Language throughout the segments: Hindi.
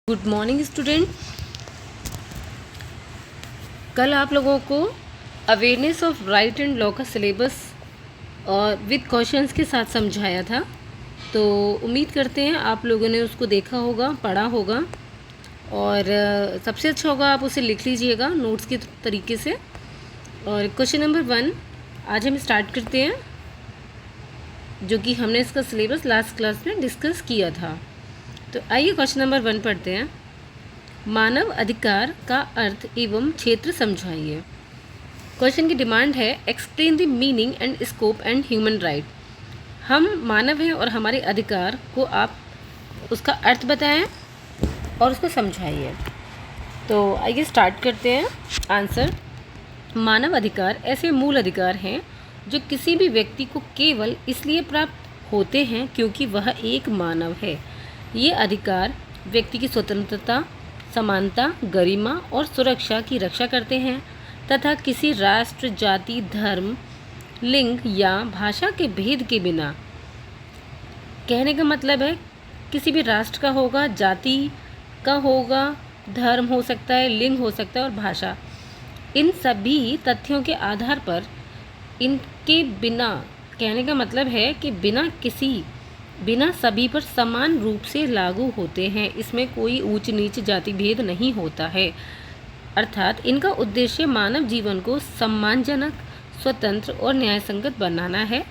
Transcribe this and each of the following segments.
Good morning student. कल आप लोगों को awareness of right and law का सिलेबस और विद क्वेश्चंस के साथ समझाया था। तो उम्मीद करते हैं आप लोगों ने उसको देखा होगा, पढ़ा होगा और सबसे अच्छा होगा आप उसे लिख लीजिएगा नोट्स के तरीके से। और क्वेश्चन नंबर 1 आज हम स्टार्ट करते हैं, जो कि हमने इसका सिलेबस लास्ट क्लास में डिस्कस किया था। तो आइए क्वेश्चन नंबर 1 पढ़ते हैं। मानव अधिकार का अर्थ एवं क्षेत्र समझाइए। क्वेश्चन की डिमांड है explain the meaning and scope and human right. हम मानव हैं और हमारे अधिकार को आप उसका अर्थ बताएं और उसको समझाइए। तो आइए स्टार्ट करते हैं। आंसर, मानव अधिकार ऐसे मूल अधिकार हैं जो किसी भी व्यक्ति को केवल इसलिए प्राप्त होते हैं क्योंकि वह एक मानव है। ये अधिकार व्यक्ति की स्वतंत्रता, समानता, गरिमा और सुरक्षा की रक्षा करते हैं तथा किसी राष्ट्र, जाति, धर्म, लिंग या भाषा के भेद के बिना, कहने का मतलब है किसी भी राष्ट्र का होगा, जाति का होगा, धर्म हो सकता है, लिंग हो सकता है और भाषा, इन सभी तथ्यों के आधार पर इनके बिना, कहने का मतलब है कि बिना सभी पर समान रूप से लागू होते हैं। इसमें कोई ऊंच नीच जाति भेद नहीं होता है। अर्थात इनका उद्देश्य मानव जीवन को सम्मानजनक, स्वतंत्र और न्यायसंगत बनाना है।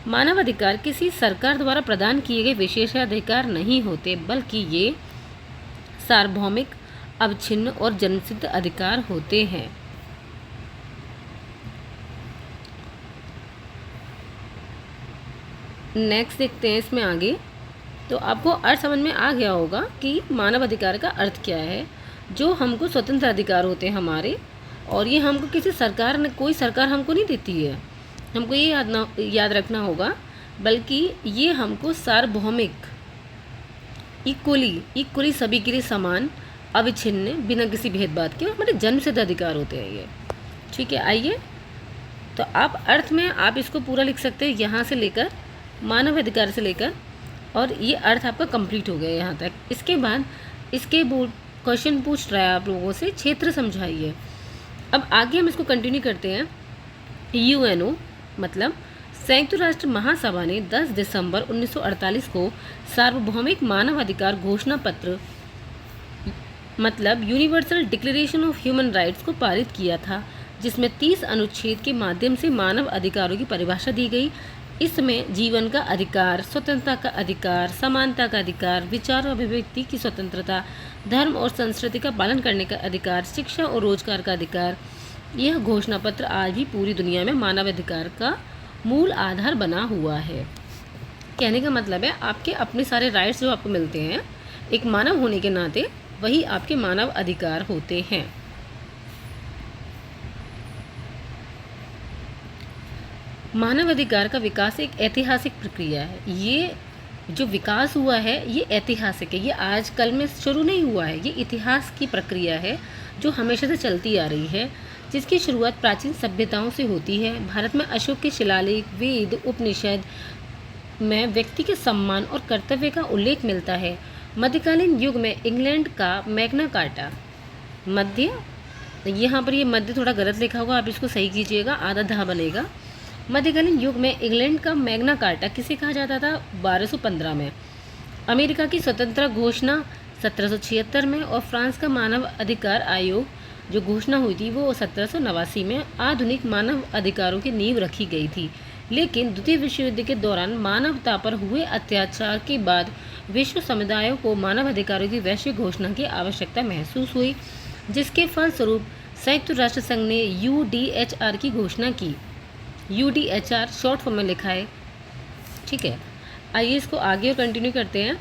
मानव अधिकार किसी सरकार द्वारा प्रदान किए गए विशेषाधिकार नहीं होते, बल्कि ये सार्वभौमिक, अवच्छिन्न और जन्मसिद्ध अधिकार होते हैं। नेक्स्ट देखते हैं इसमें आगे। तो आपको अर्थ समझ में आ गया होगा कि मानव अधिकार का अर्थ क्या है। जो हमको स्वतंत्र अधिकार होते हैं हमारे, और ये हमको किसी सरकार ने, कोई सरकार हमको नहीं देती है, हमको ये याद रखना होगा, बल्कि ये हमको सार्वभौमिक, इक्वली सभी के लिए समान, अविच्छिन्न, बिना किसी भेदभाव के हमारे जन्मसिद्ध अधिकार होते हैं ये। ठीक है, आइए तो आप अर्थ में आप इसको पूरा लिख सकते हैं, यहाँ से लेकर मानव अधिकार से लेकर, और ये अर्थ आपका कंप्लीट हो गया यहाँ तक। इसके बाद इसके क्वेश्चन पूछ रहा है आप लोगों से, क्षेत्र समझाइए। अब आगे हम इसको कंटिन्यू करते हैं। यूएनओ मतलब संयुक्त राष्ट्र महासभा ने 10 दिसंबर 1948 को सार्वभौमिक मानव अधिकार घोषणा पत्र मतलब universal declaration of human rights को पारित किया था, जिसमें 30 अनुच्छेद के माध्यम से मानव अधिकारों की परिभाषा दी गई। इसमें जीवन का अधिकार, स्वतंत्रता का अधिकार, समानता का अधिकार, विचार और अभिव्यक्ति की स्वतंत्रता, धर्म और संस्कृति का पालन करने का अधिकार, शिक्षा और रोजगार का अधिकार। यह घोषणा पत्र आज भी पूरी दुनिया में मानव अधिकार का मूल आधार बना हुआ है। कहने का मतलब है आपके अपने सारे राइट्स जो आपको मिलते हैं एक मानव होने के नाते, वही आपके मानव अधिकार होते हैं। मानव अधिकार का विकास एक ऐतिहासिक प्रक्रिया है। ये जो विकास हुआ है ये ऐतिहासिक है, ये आज कल में शुरू नहीं हुआ है, ये इतिहास की प्रक्रिया है जो हमेशा से चलती आ रही है, जिसकी शुरुआत प्राचीन सभ्यताओं से होती है। भारत में अशोक के शिलालेख, वेद, उपनिषद में व्यक्ति के सम्मान और कर्तव्य का उल्लेख मिलता है। मध्यकालीन युग में इंग्लैंड का मैग्ना कार्टा, यहाँ पर ये मध्य थोड़ा गलत लिखा हुआ, आप इसको सही कीजिएगा, आधा धा बनेगा। मध्यकालीन युग में इंग्लैंड का मैग्ना कार्टा किसे कहा जाता था? 1215 में। अमेरिका की स्वतंत्रता घोषणा 1776 में, और फ्रांस का मानव अधिकार आयोग जो घोषणा हुई थी वो 1789 में आधुनिक मानव अधिकारों की नींव रखी गई थी। लेकिन द्वितीय विश्व युद्ध के दौरान मानवता पर हुए अत्याचार के बाद विश्व समुदायों को मानव अधिकारों की वैश्विक घोषणा की आवश्यकता महसूस हुई, जिसके फलस्वरूप संयुक्त राष्ट्र संघ ने UDHR की घोषणा की। UDHR शॉर्ट फॉर्म में लिखा है। ठीक है, आइए इसको आगे और कंटिन्यू करते हैं।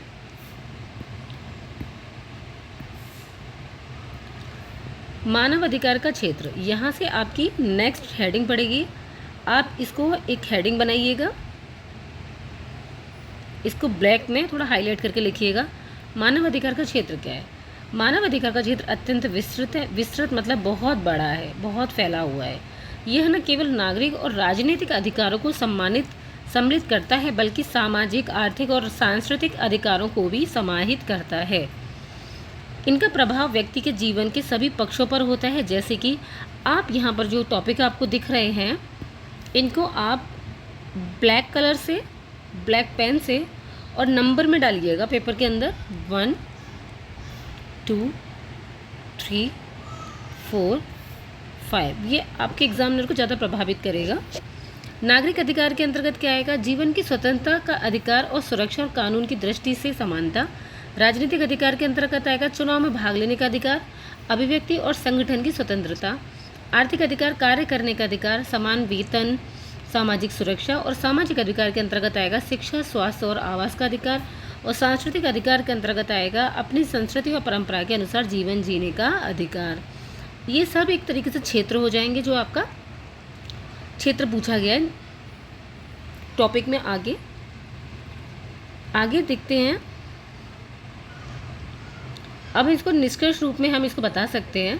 मानव अधिकार का क्षेत्र, यहाँ से आपकी नेक्स्ट हेडिंग पड़ेगी। आप इसको एक हेडिंग बनाइएगा, इसको ब्लैक में थोड़ा हाईलाइट करके लिखिएगा। मानव अधिकार का क्षेत्र क्या है? मानव अधिकार का क्षेत्र अत्यंत विस्तृत है। विस्तृत मतलब बहुत बड़ा है, बहुत फैला हुआ है। यह न केवल नागरिक और राजनीतिक अधिकारों को सम्मिलित करता है, बल्कि सामाजिक, आर्थिक और सांस्कृतिक अधिकारों को भी समाहित करता है। इनका प्रभाव व्यक्ति के जीवन के सभी पक्षों पर होता है। जैसे कि आप यहाँ पर जो टॉपिक आपको दिख रहे हैं, इनको आप ब्लैक कलर से, ब्लैक पेन से और नंबर में डालिएगा पेपर के अंदर 1 2 3 4 5। ये आपके एग्जामिनर को ज़्यादा प्रभावित करेगा। नागरिक अधिकार के अंतर्गत क्या आएगा? जीवन की स्वतंत्रता का अधिकार और सुरक्षा और कानून की दृष्टि से समानता। राजनीतिक अधिकार के अंतर्गत आएगा चुनाव में भाग लेने का अधिकार, अभिव्यक्ति और संगठन की स्वतंत्रता। आर्थिक अधिकार कार्य करने का अधिकार, समान वेतन, सामाजिक सुरक्षा। और सामाजिक अधिकार के अंतर्गत आएगा शिक्षा, स्वास्थ्य और आवास का अधिकार। और सांस्कृतिक अधिकार के अंतर्गत आएगा अपनी संस्कृति और परंपरा के अनुसार जीवन जीने का अधिकार। ये सब एक तरीके से क्षेत्र हो जाएंगे, जो आपका क्षेत्र पूछा गया है टॉपिक में। आगे देखते हैं। अब इसको निष्कर्ष रूप में हम इसको बता सकते हैं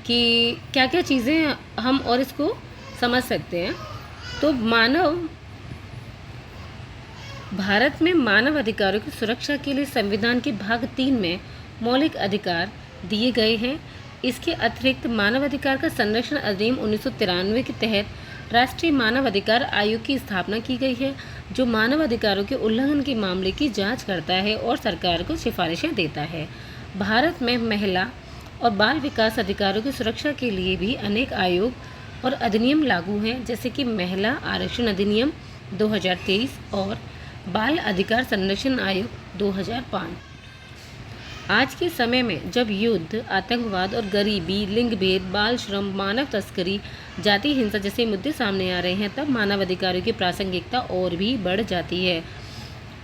कि क्या क्या चीज़ें हम और इसको समझ सकते हैं। तो भारत में मानव अधिकारों की सुरक्षा के लिए संविधान के भाग 3 में मौलिक अधिकार दिए गए हैं। इसके अतिरिक्त मानव अधिकार का संरक्षण अधिनियम 1993 के तहत राष्ट्रीय मानव अधिकार आयोग की स्थापना की गई है, जो मानव अधिकारों के उल्लंघन के मामले की जांच करता है और सरकार को सिफारिशें देता है। भारत में महिला और बाल विकास अधिकारों की सुरक्षा के लिए भी अनेक आयोग और अधिनियम लागू हैं, जैसे कि महिला आरक्षण अधिनियम 2023 और बाल अधिकार संरक्षण आयोग 2005। आज के समय में जब युद्ध, आतंकवाद और गरीबी, लिंग भेद, बाल श्रम, मानव तस्करी, जाति हिंसा जैसे मुद्दे सामने आ रहे हैं, तब मानव अधिकारों की प्रासंगिकता और भी बढ़ जाती है।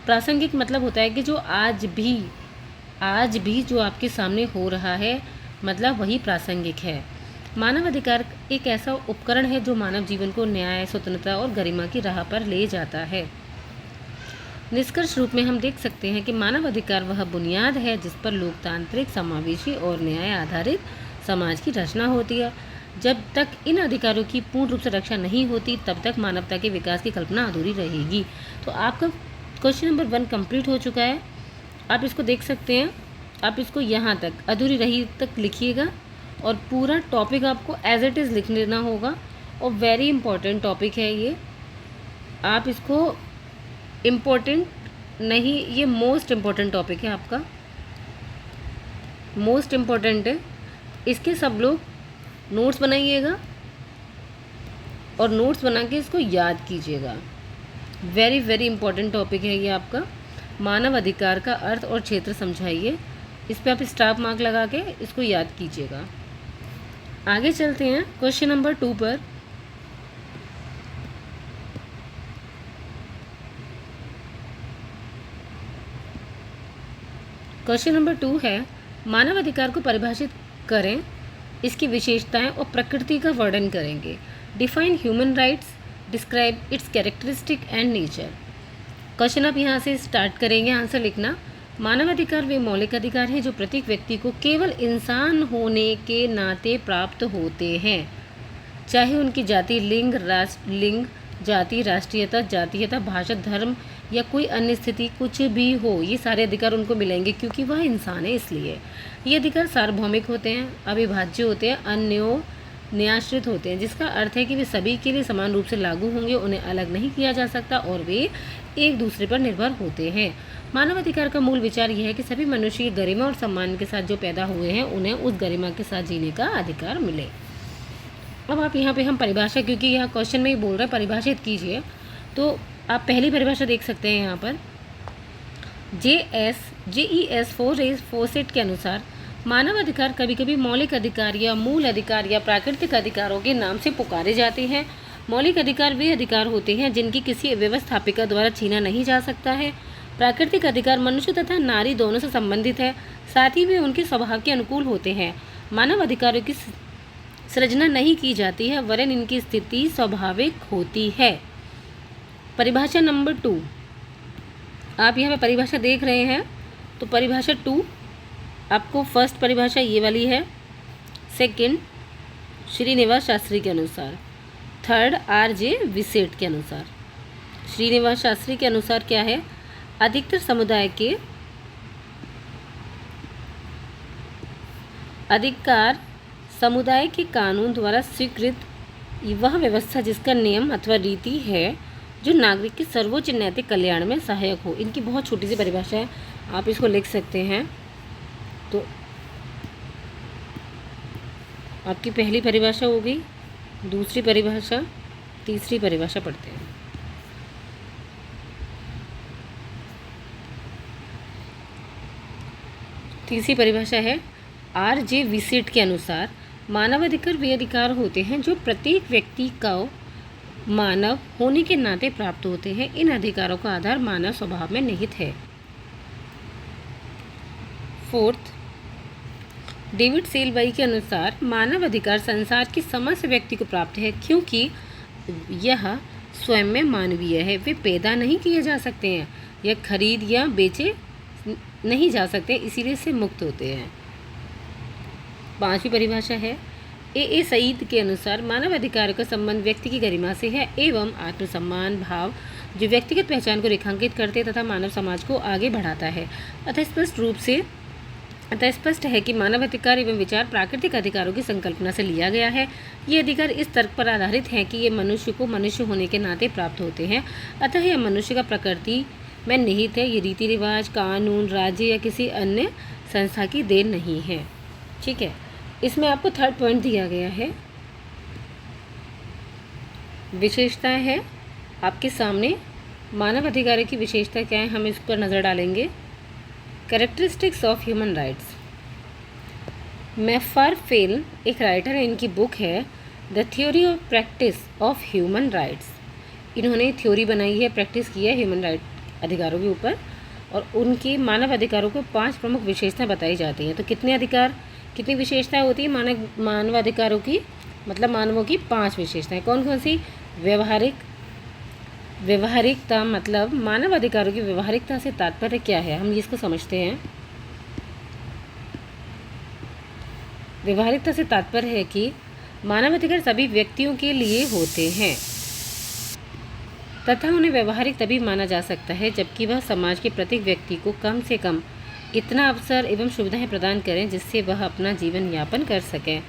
प्रासंगिक मतलब होता है कि जो आज भी जो आपके सामने हो रहा है, मतलब वही प्रासंगिक है। मानव अधिकार एक ऐसा उपकरण है जो मानव जीवन को न्याय, स्वतंत्रता और गरिमा की राह पर ले जाता है। निष्कर्ष रूप में हम देख सकते हैं कि मानव अधिकार वह बुनियाद है जिस पर लोकतांत्रिक, समावेशी और न्याय आधारित समाज की रचना होती है। जब तक इन अधिकारों की पूर्ण रूप से रक्षा नहीं होती, तब तक मानवता के विकास की कल्पना अधूरी रहेगी। तो आपका क्वेश्चन नंबर 1 कंप्लीट हो चुका है। आप इसको देख सकते हैं। आप इसको यहाँ तक अधूरी रही तक लिखिएगा और पूरा टॉपिक आपको एज इट इज़ लिख लेना होगा। और वेरी इंपॉर्टेंट टॉपिक है ये। आप इसको इम्पोर्टेंट नहीं, ये मोस्ट इम्पॉर्टेंट टॉपिक है आपका, मोस्ट इम्पॉर्टेंट है। इसके सब लोग नोट्स बनाइएगा और नोट्स बना के इसको याद कीजिएगा। वेरी वेरी इंपॉर्टेंट टॉपिक है ये आपका। मानव अधिकार का अर्थ और क्षेत्र समझाइए। इस पर आप स्टार मार्क लगा के इसको याद कीजिएगा। आगे चलते हैं क्वेश्चन नंबर 2 पर। क्वेश्चन नंबर 2 है, मानव अधिकार को परिभाषित करें, इसकी विशेषताएं और प्रकृति का वर्णन करेंगे। Define human rights, describe it's characteristic and nature. Question आप यहाँ से स्टार्ट करेंगे आंसर लिखना। मानव अधिकार वे मौलिक अधिकार हैं जो प्रत्येक व्यक्ति को केवल इंसान होने के नाते प्राप्त होते हैं, चाहे उनकी जाति, लिंग, जाति, राष्ट्रीयता, जातीयता, भाषा, धर्म या कोई अन्य स्थिति कुछ भी हो। ये सारे अधिकार उनको मिलेंगे क्योंकि वह इंसान है। इसलिए ये अधिकार सार्वभौमिक होते हैं, अविभाज्य होते हैं, अन्योन्याश्रित होते हैं, जिसका अर्थ है कि वे सभी के लिए समान रूप से लागू होंगे, उन्हें अलग नहीं किया जा सकता और वे एक दूसरे पर निर्भर होते हैं। मानव अधिकार का मूल विचार यह है कि सभी मनुष्य गरिमा और सम्मान के साथ जो पैदा हुए हैं, उन्हें उस गरिमा के साथ जीने का अधिकार मिले। अब आप यहाँ पे हम परिभाषा, क्योंकि यहाँ क्वेश्चन में ही बोल रहा है परिभाषित कीजिए, तो आप पहली परिभाषा देख सकते हैं यहाँ पर। JES फोसेट के अनुसार मानव अधिकार कभी कभी मौलिक अधिकार या मूल अधिकार या प्राकृतिक अधिकारों के नाम से पुकारे जाते हैं। मौलिक अधिकार वे अधिकार होते हैं जिनकी किसी व्यवस्थापिका द्वारा छीना नहीं जा सकता है। प्राकृतिक अधिकार मनुष्य तथा नारी दोनों से संबंधित है, साथ ही वे उनके स्वभाव के अनुकूल होते हैं। मानव अधिकारों की सृजना नहीं की जाती है, वरन इनकी स्थिति स्वाभाविक होती है। परिभाषा नंबर 2, आप यहाँ पे परिभाषा देख रहे हैं, तो परिभाषा 2 आपको फर्स्ट परिभाषा ये वाली है, सेकंड श्रीनिवास शास्त्री के अनुसार, थर्ड RJ विसेट के अनुसार। श्रीनिवास शास्त्री के अनुसार क्या है? अधिकतर समुदाय के अधिकार समुदाय के कानून द्वारा स्वीकृत वह व्यवस्था जिसका नियम अथवा रीति है जो नागरिक के सर्वोच्च नैतिक कल्याण में सहायक हो। इनकी बहुत छोटी सी परिभाषा है, आप इसको लिख सकते हैं। तो आपकी पहली परिभाषा हो गई, दूसरी परिभाषा, तीसरी परिभाषा पढ़ते हैं। तीसरी परिभाषा है R.J. विसेट के अनुसार मानवाधिकार वे अधिकार होते हैं जो प्रत्येक व्यक्ति को मानव होने के नाते प्राप्त होते हैं। इन अधिकारों का आधार मानव स्वभाव में निहित है। फोर्थ, डेविड सेलबाई के अनुसार मानव अधिकार संसार के समस्त व्यक्ति को प्राप्त है क्योंकि यह स्वयं में मानवीय है। वे पैदा नहीं किए जा सकते हैं या खरीद या बेचे नहीं जा सकते, इसीलिए से मुक्त होते हैं। पांचवी परिभाषा है ए सईद के अनुसार मानव अधिकार का संबंध व्यक्ति की गरिमा से है एवं आत्मसम्मान भाव जो व्यक्तिगत पहचान को रेखांकित करते तथा मानव समाज को आगे बढ़ाता है। अतः स्पष्ट है कि मानव अधिकार एवं विचार प्राकृतिक अधिकारों की संकल्पना से लिया गया है। ये अधिकार इस तर्क पर आधारित हैं कि ये मनुष्य को मनुष्य होने के नाते प्राप्त होते हैं, अतः यह मनुष्य का प्रकृति में निहित है। ये रीति रिवाज, कानून, राज्य या किसी अन्य संस्था की देन नहीं है। ठीक है, इसमें आपको थर्ड पॉइंट दिया गया है, विशेषताएं है आपके सामने। मानव अधिकारों की विशेषता क्या है, हम इस पर नज़र डालेंगे। Characteristics of human rights. McFarlane एक राइटर है, इनकी बुक है the theory of practice of human rights. इन्होंने थ्योरी बनाई है, प्रैक्टिस की है ह्यूमन राइट अधिकारों के ऊपर, और उनकी मानव अधिकारों को 5 प्रमुख विशेषताएं बताई जाती हैं। तो कितनी विशेषताएं होती है मानव अधिकारों की, मतलब मानवों की 5 विशेषताएं। कौन कौन सी? व्यवहारिकता, मतलब मानव अधिकारों की व्यवहारिकता से तात्पर्य क्या है, हम इसको समझते हैं। व्यवहारिकता से तात्पर्य है कि मानव अधिकार सभी व्यक्तियों के लिए होते हैं तथा उन्हें व्यवहारिक तभी माना जा सकता है जबकि वह समाज के प्रत्येक व्यक्ति को कम से कम इतना अवसर एवं सुविधाएं प्रदान करें जिससे वह अपना जीवन यापन कर सकें।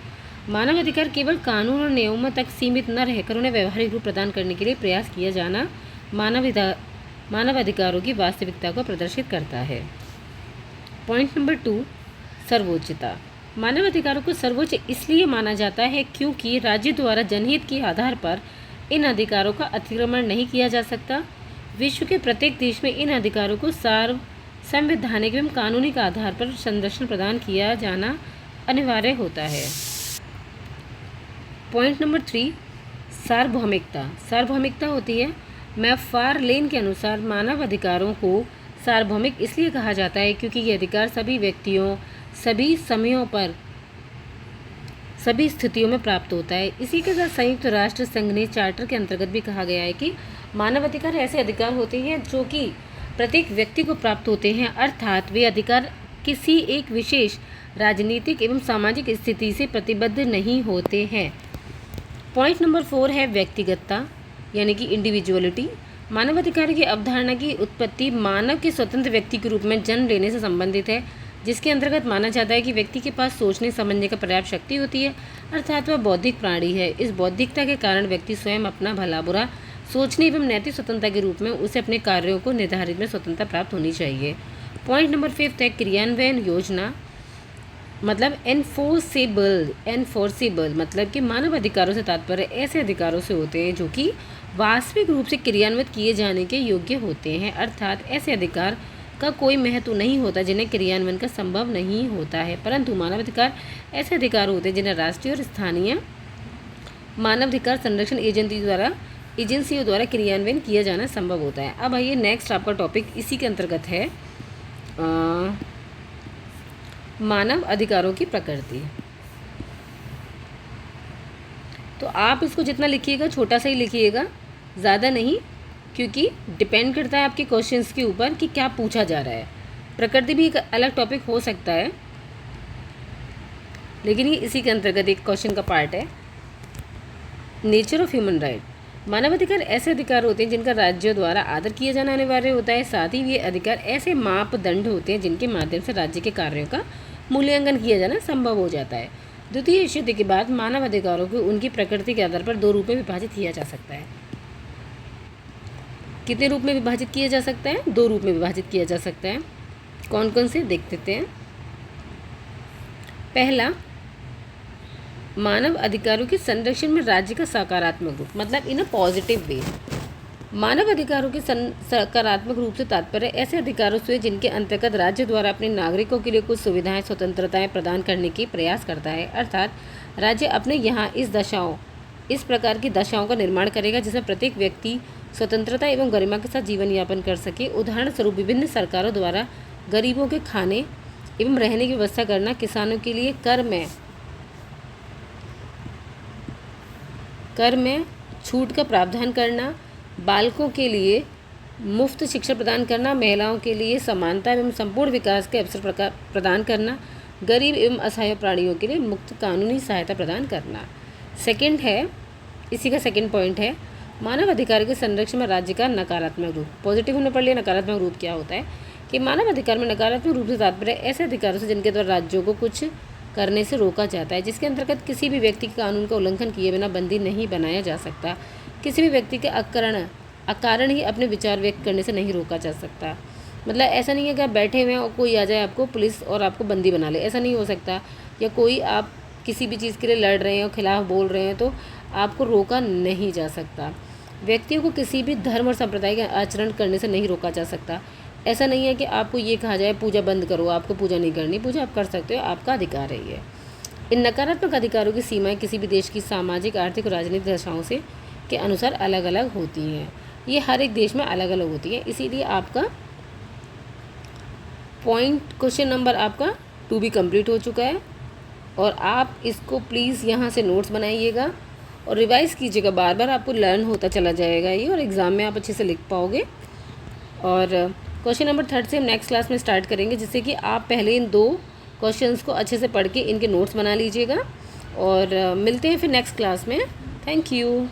मानव अधिकार केवल कानून और नियमों तक सीमित न रहकर उन्हें व्यवहारिक रूप प्रदान करने के लिए प्रयास किया जाना मानव अधिकारों की वास्तविकता को प्रदर्शित करता है। Point number 2, सर्वोच्चता। मानव अधिकारों को सर्वोच्च इसलिए माना जाता है क्योंकि राज्य द्वारा जनहित के आधार पर इन अधिकारों का अतिक्रमण नहीं किया जा सकता। विश्व के प्रत्येक देश में इन अधिकारों को संवैधानिक एवं कानूनी के आधार पर संरक्षण प्रदान किया जाना अनिवार्य होता है। पॉइंट नंबर 3, सार्वभौमिकता। सार्वभौमिकता होती है, मैकफारलेन के अनुसार मानव अधिकारों को सार्वभौमिक इसलिए कहा जाता है क्योंकि ये अधिकार सभी व्यक्तियों, सभी समयों पर, सभी स्थितियों में प्राप्त होता है। इसी के साथ संयुक्त राष्ट्र संघ ने चार्टर के अंतर्गत भी कहा गया है कि मानव अधिकार ऐसे अधिकार होते हैं जो कि प्रत्येक व्यक्ति को प्राप्त होते हैं, अर्थात वे अधिकार किसी एक विशेष राजनीतिक एवं सामाजिक स्थिति से प्रतिबद्ध नहीं होते हैं। पॉइंट नंबर 4 है व्यक्तिगतता, यानी कि इंडिविजुअलिटी। मानवाधिकार की अवधारणा की उत्पत्ति मानव के स्वतंत्र व्यक्ति के रूप में जन्म लेने से संबंधित है, जिसके अंतर्गत माना जाता है कि व्यक्ति के पास सोचने समझने का पर्याप्त शक्ति होती है, अर्थात वह बौद्धिक प्राणी है। इस बौद्धिकता के कारण व्यक्ति स्वयं अपना भला बुरा सोचने एवं नैतिक स्वतंत्रता के रूप में उसे अपने कार्यों को निर्धारित में स्वतंत्रता प्राप्त होनी चाहिए। पॉइंट नंबर 5 है क्रियान्वयन योजना, मतलब एनफोर्सेबल, मतलब कि मानव अधिकारों से तात्पर्य ऐसे अधिकारों से होते हैं जो कि वास्तविक रूप से क्रियान्वित किए जाने के योग्य होते हैं, अर्थात ऐसे अधिकार का कोई महत्व नहीं होता जिन्हें क्रियान्वयन का संभव नहीं होता है, परंतु मानवाधिकार ऐसे अधिकार होते हैं जिन्हें राष्ट्रीय और स्थानीय मानवाधिकार संरक्षण एजेंसियों द्वारा क्रियान्वयन किया जाना संभव होता है। अब आइए नेक्स्ट आपका टॉपिक इसी के अंतर्गत है मानव अधिकारों की प्रकृति। तो आप इसको जितना लिखिएगा छोटा सा ही लिखिएगा, ज़्यादा नहीं, क्योंकि डिपेंड करता है आपके क्वेश्चंस के ऊपर कि क्या पूछा जा रहा है। प्रकृति भी एक अलग टॉपिक हो सकता है, लेकिन ये इसी के अंतर्गत एक क्वेश्चन का पार्ट है। Nature of human right. मानवाधिकार ऐसे अधिकार होते हैं जिनका राज्यों द्वारा आदर किया जाना अनिवार्य होता है, साथ ही ये अधिकार ऐसे मापदंड होते हैं जिनके माध्यम से राज्य के कार्यों का मूल्यांकन किया जाना संभव हो जाता है। द्वितीय विश्व युद्ध के बाद मानव अधिकारों को उनकी प्रकृति के आधार पर 2 रूप में विभाजित किया जा सकता है। कितने रूप में विभाजित किया जा सकता है? 2 रूप में विभाजित किया जा सकता है। कौन कौन से देख लेते हैं। पहला, मानव अधिकारों के संरक्षण में राज्य का सकारात्मक रूप, मतलब इन अ पॉजिटिव वे। मानव अधिकारों के सकारात्मक रूप से तात्पर्य ऐसे अधिकारों से जिनके अंतर्गत राज्य द्वारा अपने नागरिकों के लिए कुछ सुविधाएं, स्वतंत्रताएं प्रदान करने की प्रयास करता है। अर्थात राज्य अपने यहाँ इस प्रकार की दशाओं का निर्माण करेगा जिसमें प्रत्येक व्यक्ति स्वतंत्रता एवं गरिमा के साथ जीवन यापन कर सके। उदाहरण स्वरूप विभिन्न सरकारों द्वारा गरीबों के खाने एवं रहने की व्यवस्था करना, किसानों के लिए कर में छूट का प्रावधान करना, बालकों के लिए मुफ्त शिक्षा प्रदान करना, महिलाओं के लिए समानता एवं संपूर्ण विकास के अवसर प्रदान करना, गरीब एवं असहाय प्राणियों के लिए मुक्त कानूनी सहायता प्रदान करना। सेकंड है, इसी का सेकंड पॉइंट है, मानव अधिकार के संरक्षण में राज्य का नकारात्मक रूप। पॉजिटिव हमने पढ़ लिया, नकारात्मक रूप क्या होता है कि मानव अधिकार में नकारात्मक रूप से तात्पर्य ऐसे अधिकारों से जिनके द्वारा राज्यों को कुछ करने से रोका जाता है, जिसके अंतर्गत किसी भी व्यक्ति के कानून का उल्लंघन किए बिना बंदी नहीं बनाया जा सकता, किसी भी व्यक्ति के अकारण ही अपने विचार व्यक्त करने से नहीं रोका जा सकता। मतलब ऐसा नहीं है कि आप बैठे हुए हैं और कोई आ जाए आपको पुलिस और आपको बंदी बना ले, ऐसा नहीं हो सकता। या कोई आप किसी भी चीज़ के लिए लड़ रहे हैं और खिलाफ बोल रहे हैं तो आपको रोका नहीं जा सकता। व्यक्तियों को किसी भी धर्म और संप्रदाय का आचरण करने से नहीं रोका जा सकता। ऐसा नहीं है कि आपको ये कहा जाए पूजा बंद करो, आपको पूजा नहीं करनी, पूजा आप कर सकते हो, आपका अधिकार है ये। इन नकारात्मक अधिकारों की सीमाएं किसी भी देश की सामाजिक, आर्थिक और राजनीतिक दशाओं से के अनुसार अलग अलग होती हैं। ये हर एक देश में अलग अलग होती है। इसीलिए आपका क्वेश्चन नंबर आपका 2 भी कंप्लीट हो चुका है और आप इसको प्लीज़ यहाँ से नोट्स बनाइएगा और रिवाइज़ कीजिएगा। बार बार आपको लर्न होता चला जाएगा ये और एग्ज़ाम में आप अच्छे से लिख पाओगे। और क्वेश्चन नंबर 3 से हम नेक्स्ट क्लास में स्टार्ट करेंगे, जिससे कि आप पहले इन 2 क्वेश्चंस को अच्छे से पढ़ के इनके नोट्स बना लीजिएगा। और मिलते हैं फिर नेक्स्ट क्लास में। Thank you.